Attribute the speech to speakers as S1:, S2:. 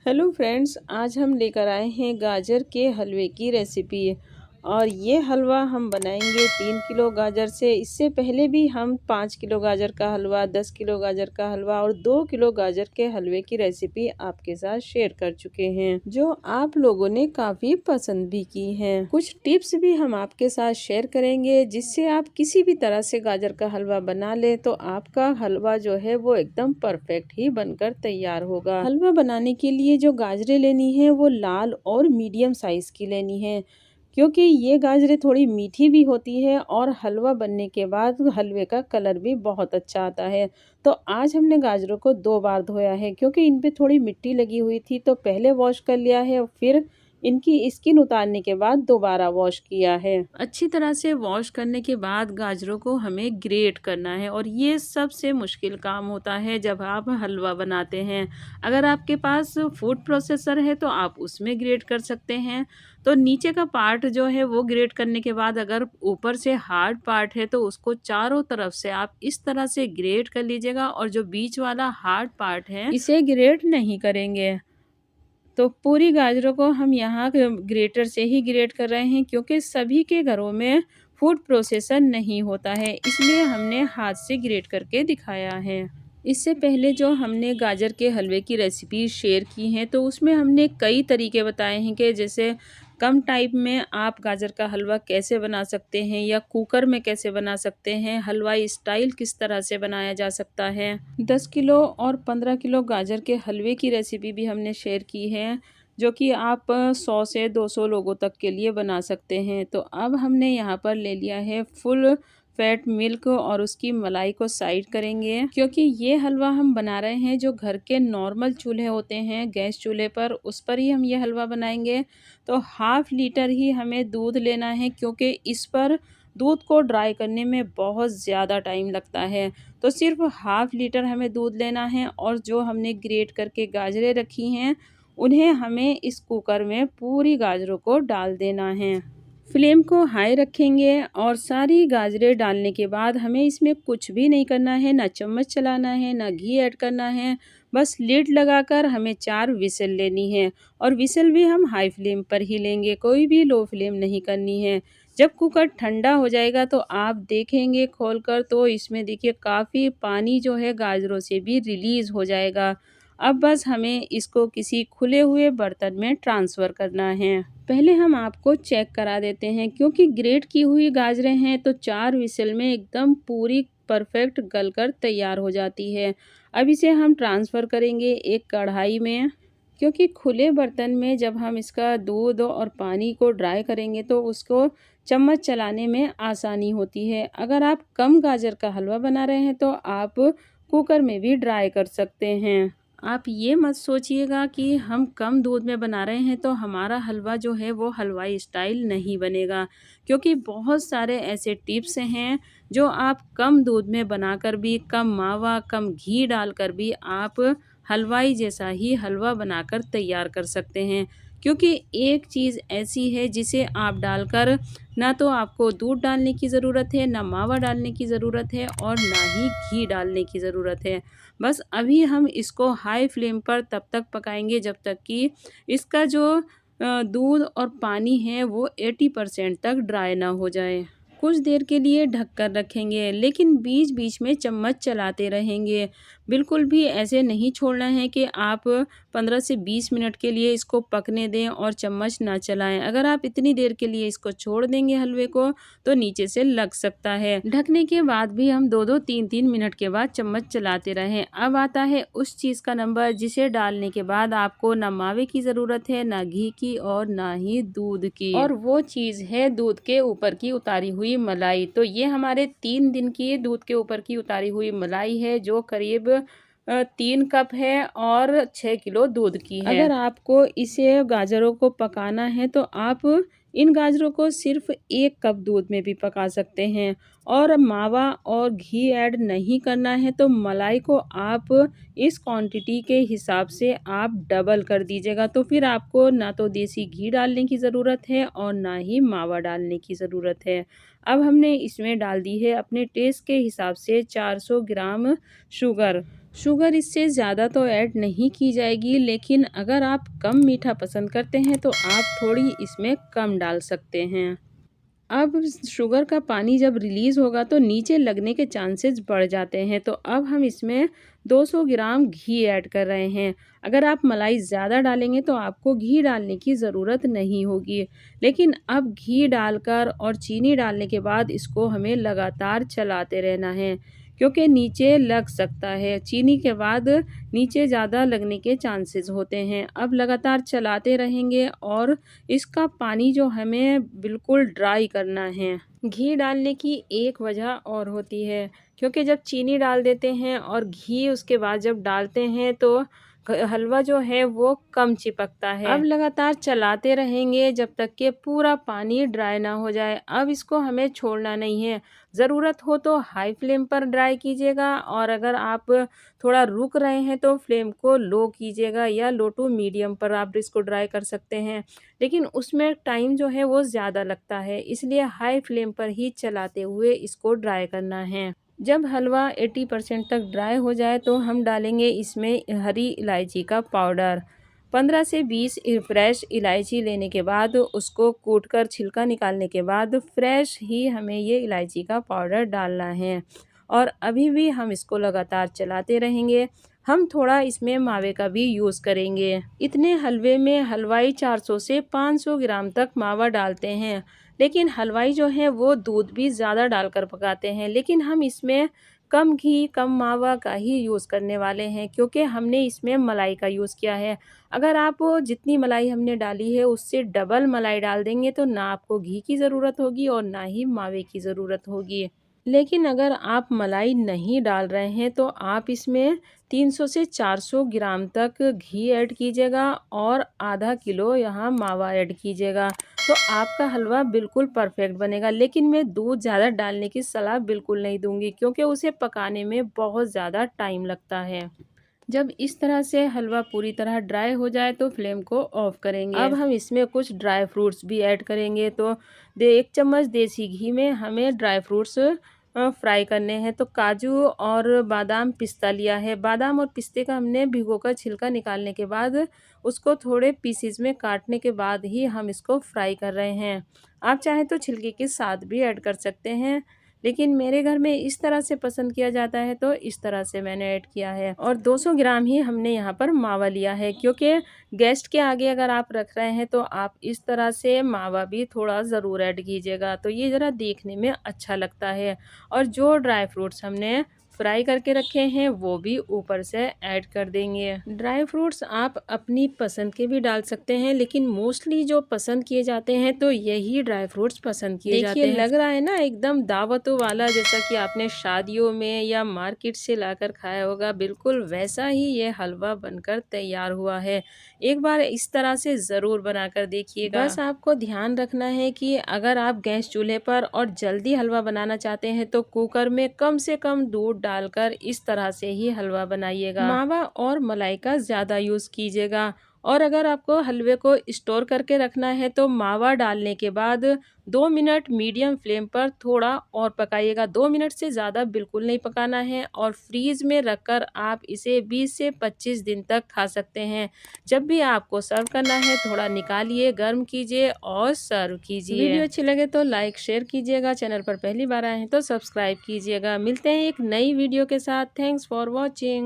S1: Hello friends, आज हम लेकर आए हैं गाजर के हलवे की रेसिपी। और ये हलवा हम बनाएंगे 3 किलो गाजर से। इससे पहले भी हम 5 किलो गाजर का हलवा, 10 किलो गाजर का हलवा और 2 किलो गाजर के हलवे की रेसिपी आपके साथ शेयर कर चुके हैं, जो आप लोगों ने काफ़ी पसंद भी की हैं। कुछ टिप्स भी हम आपके साथ शेयर करेंगे, जिससे आप किसी भी तरह से गाजर का हलवा बना ले तो आपका हलवा जो है वो एकदम परफेक्ट ही बनकर तैयार होगा। हलवा बनाने के लिए जो गाजरें लेनी है वो लाल और मीडियम साइज की लेनी है, क्योंकि ये गाजरें थोड़ी मीठी भी होती है और हलवा बनने के बाद हलवे का कलर भी बहुत अच्छा आता है। तो आज हमने गाजरों को 2 बार धोया है, क्योंकि इन पे थोड़ी मिट्टी लगी हुई थी, तो पहले वॉश कर लिया है और फिर इनकी स्किन उतारने के बाद दोबारा वॉश किया है। अच्छी तरह से वॉश करने के बाद गाजरों को हमें ग्रेट करना है, और ये सबसे मुश्किल काम होता है जब आप हलवा बनाते हैं। अगर आपके पास फूड प्रोसेसर है तो आप उसमें ग्रेट कर सकते हैं। तो नीचे का पार्ट जो है वो ग्रेट करने के बाद अगर ऊपर से हार्ड पार्ट है तो उसको चारों तरफ से आप इस तरह से ग्रेट कर लीजिएगा, और जो बीच वाला हार्ड पार्ट है इसे ग्रेट नहीं करेंगे। तो पूरी गाजरों को हम यहाँ ग्रेटर से ही ग्रेट कर रहे हैं, क्योंकि सभी के घरों में फूड प्रोसेसर नहीं होता है, इसलिए हमने हाथ से ग्रेट करके दिखाया है। इससे पहले जो हमने गाजर के हलवे की रेसिपी शेयर की है, तो उसमें हमने कई तरीके बताए हैं कि जैसे कम टाइम में आप गाजर का हलवा कैसे बना सकते हैं, या कुकर में कैसे बना सकते हैं, हलवाई स्टाइल किस तरह से बनाया जा सकता है। 10 किलो और 15 किलो गाजर के हलवे की रेसिपी भी हमने शेयर की है, जो कि आप 100 से 200 लोगों तक के लिए बना सकते हैं। तो अब हमने यहाँ पर ले लिया है फुल फैट मिल्क, और उसकी मलाई को साइड करेंगे, क्योंकि ये हलवा हम बना रहे हैं जो घर के नॉर्मल चूल्हे होते हैं, गैस चूल्हे पर, उस पर ही हम ये हलवा बनाएंगे। तो 1/2 लीटर ही हमें दूध लेना है, क्योंकि इस पर दूध को ड्राई करने में बहुत ज़्यादा टाइम लगता है। तो सिर्फ 1/2 लीटर हमें दूध लेना है, और जो हमने ग्रेट करके गाजरें रखी हैं उन्हें हमें इस कुकर में पूरी गाजरों को डाल देना है। फ्लेम को हाई रखेंगे, और सारी गाजरें डालने के बाद हमें इसमें कुछ भी नहीं करना है, ना चम्मच चलाना है, ना घी ऐड करना है। बस लिड लगाकर हमें 4 विसल लेनी है, और विसल भी हम हाई फ्लेम पर ही लेंगे, कोई भी लो फ्लेम नहीं करनी है। जब कुकर ठंडा हो जाएगा तो आप देखेंगे खोलकर, तो इसमें देखिए काफ़ी पानी जो है गाजरों से भी रिलीज़ हो जाएगा। अब बस हमें इसको किसी खुले हुए बर्तन में ट्रांसफ़र करना है। पहले हम आपको चेक करा देते हैं, क्योंकि ग्रेट की हुई गाजरें हैं तो 4 विसल में एकदम पूरी परफेक्ट गलकर तैयार हो जाती है। अब इसे हम ट्रांसफ़र करेंगे एक कढ़ाई में, क्योंकि खुले बर्तन में जब हम इसका दूध और पानी को ड्राई करेंगे तो उसको चम्मच चलाने में आसानी होती है। अगर आप कम गाजर का हलवा बना रहे हैं तो आप कुकर में भी ड्राई कर सकते हैं। आप ये मत सोचिएगा कि हम कम दूध में बना रहे हैं तो हमारा हलवा जो है वो हलवाई स्टाइल नहीं बनेगा, क्योंकि बहुत सारे ऐसे टिप्स हैं जो आप कम दूध में बनाकर भी, कम मावा, कम घी डालकर भी आप हलवाई जैसा ही हलवा बनाकर तैयार कर सकते हैं। क्योंकि एक चीज़ ऐसी है जिसे आप डालकर ना तो आपको दूध डालने की ज़रूरत है, ना मावा डालने की ज़रूरत है, और ना ही घी डालने की ज़रूरत है। बस अभी हम इसको हाई फ्लेम पर तब तक पकाएंगे जब तक कि इसका जो दूध और पानी है वो 80% तक ड्राई ना हो जाए। कुछ देर के लिए ढक कर रखेंगे, लेकिन बीच बीच में चम्मच चलाते रहेंगे। बिल्कुल भी ऐसे नहीं छोड़ना है कि आप 15 से 20 मिनट के लिए इसको पकने दें और चम्मच ना चलाएं। अगर आप इतनी देर के लिए इसको छोड़ देंगे हलवे को, तो नीचे से लग सकता है। ढकने के बाद भी हम 2-2, 3-3 मिनट के बाद चम्मच चलाते रहें। अब आता है उस चीज़ का नंबर जिसे डालने के बाद आपको ना मावे की ज़रूरत है, ना घी की, और ना ही दूध की, और वो चीज़ है दूध के ऊपर की उतारी हुई मलाई। तो ये हमारे 3 दिन की दूध के ऊपर की उतारी हुई मलाई है, जो करीब 3 कप है और 6 किलो दूध की है। अगर आपको इसे गाजरों को पकाना है तो आप इन गाजरों को सिर्फ 1 कप दूध में भी पका सकते हैं, और मावा और घी ऐड नहीं करना है तो मलाई को आप इस क्वांटिटी के हिसाब से आप डबल कर दीजिएगा। तो फिर आपको ना तो देसी घी डालने की ज़रूरत है और ना ही मावा डालने की ज़रूरत है। अब हमने इसमें डाल दी है अपने टेस्ट के हिसाब से 400 ग्राम शुगर। शुगर इससे ज़्यादा तो ऐड नहीं की जाएगी, लेकिन अगर आप कम मीठा पसंद करते हैं तो आप थोड़ी इसमें कम डाल सकते हैं। अब शुगर का पानी जब रिलीज़ होगा तो नीचे लगने के चांसेस बढ़ जाते हैं, तो अब हम इसमें 200 ग्राम घी ऐड कर रहे हैं। अगर आप मलाई ज़्यादा डालेंगे तो आपको घी डालने की ज़रूरत नहीं होगी, लेकिन अब घी डालकर और चीनी डालने के बाद इसको हमें लगातार चलाते रहना है, क्योंकि नीचे लग सकता है। चीनी के बाद नीचे ज़्यादा लगने के चांसेस होते हैं। अब लगातार चलाते रहेंगे और इसका पानी जो हमें बिल्कुल ड्राई करना है। घी डालने की एक वजह और होती है, क्योंकि जब चीनी डाल देते हैं और घी उसके बाद जब डालते हैं तो हलवा जो है वो कम चिपकता है। अब लगातार चलाते रहेंगे जब तक कि पूरा पानी ड्राई ना हो जाए। अब इसको हमें छोड़ना नहीं है। ज़रूरत हो तो हाई फ्लेम पर ड्राई कीजिएगा, और अगर आप थोड़ा रुक रहे हैं तो फ्लेम को लो कीजिएगा, या लो टू मीडियम पर आप इसको ड्राई कर सकते हैं। लेकिन उसमें टाइम जो है वो ज़्यादा लगता है, इसलिए हाई फ्लेम पर ही चलाते हुए इसको ड्राई करना है। जब हलवा 80% तक ड्राई हो जाए तो हम डालेंगे इसमें हरी इलायची का पाउडर। 15 से 20 फ्रेश इलायची लेने के बाद उसको कूटकर छिलका निकालने के बाद फ्रेश ही हमें ये इलायची का पाउडर डालना है, और अभी भी हम इसको लगातार चलाते रहेंगे। हम थोड़ा इसमें मावे का भी यूज़ करेंगे। इतने हलवे में हलवाई 400 से 500 ग्राम तक मावा डालते हैं, लेकिन हलवाई जो है वो दूध भी ज़्यादा डालकर पकाते हैं, लेकिन हम इसमें कम घी कम मावा का ही यूज़ करने वाले हैं, क्योंकि हमने इसमें मलाई का यूज़ किया है। अगर आप जितनी मलाई हमने डाली है उससे डबल मलाई डाल देंगे तो ना आपको घी की ज़रूरत होगी और ना ही मावे की ज़रूरत होगी। लेकिन अगर आप मलाई नहीं डाल रहे हैं तो आप इसमें 300 से 400 ग्राम तक घी ऐड कीजिएगा और आधा किलो यहाँ मावा ऐड कीजिएगा, तो आपका हलवा बिल्कुल परफेक्ट बनेगा। लेकिन मैं दूध ज़्यादा डालने की सलाह बिल्कुल नहीं दूंगी, क्योंकि उसे पकाने में बहुत ज़्यादा टाइम लगता है। जब इस तरह से हलवा पूरी तरह ड्राई हो जाए तो फ्लेम को ऑफ करेंगे। अब हम इसमें कुछ ड्राई फ्रूट्स भी ऐड करेंगे, तो 1 चम्मच देसी घी में हमें ड्राई फ्रूट्स फ्राई करने हैं। तो काजू और बादाम पिस्ता लिया है। बादाम और पिस्ते का हमने भिगोकर छिलका निकालने के बाद उसको थोड़े पीसेस में काटने के बाद ही हम इसको फ्राई कर रहे हैं। आप चाहें तो छिलके के साथ भी ऐड कर सकते हैं, लेकिन मेरे घर में इस तरह से पसंद किया जाता है तो इस तरह से मैंने ऐड किया है। और 200 ग्राम ही हमने यहाँ पर मावा लिया है, क्योंकि गेस्ट के आगे अगर आप रख रहे हैं तो आप इस तरह से मावा भी थोड़ा ज़रूर ऐड कीजिएगा, तो ये ज़रा देखने में अच्छा लगता है। और जो ड्राई फ्रूट्स हमने फ्राई करके रखे हैं वो भी ऊपर से ऐड कर देंगे। ड्राई फ्रूट्स आप अपनी पसंद के भी डाल सकते हैं, लेकिन मोस्टली जो पसंद किए जाते हैं तो यही ड्राई फ्रूट्स पसंद किए जाते हैं। लग रहा है ना एकदम दावतों वाला, जैसा कि आपने शादियों में या मार्केट से लाकर खाया होगा, बिल्कुल वैसा ही ये हलवा बनकर तैयार हुआ है। एक बार इस तरह से ज़रूर बनाकर देखिएगा। बस आपको ध्यान रखना है कि अगर आप गैस चूल्हे पर और जल्दी हलवा बनाना चाहते हैं तो कुकर में कम से कम दूध डालकर इस तरह से ही हलवा बनाइएगा। मावा और मलाई का ज़्यादा यूज़ कीजिएगा। और अगर आपको हलवे को स्टोर करके रखना है तो मावा डालने के बाद 2 मिनट मीडियम फ्लेम पर थोड़ा और पकाइएगा। 2 मिनट से ज़्यादा बिल्कुल नहीं पकाना है, और फ्रीज में रखकर आप इसे 20 से 25 दिन तक खा सकते हैं। जब भी आपको सर्व करना है थोड़ा निकालिए, गर्म कीजिए और सर्व कीजिए। वीडियो अच्छी लगे तो लाइक शेयर कीजिएगा। चैनल पर पहली बार आए हैं तो सब्सक्राइब कीजिएगा। मिलते हैं एक नई वीडियो के साथ। Thanks for watching.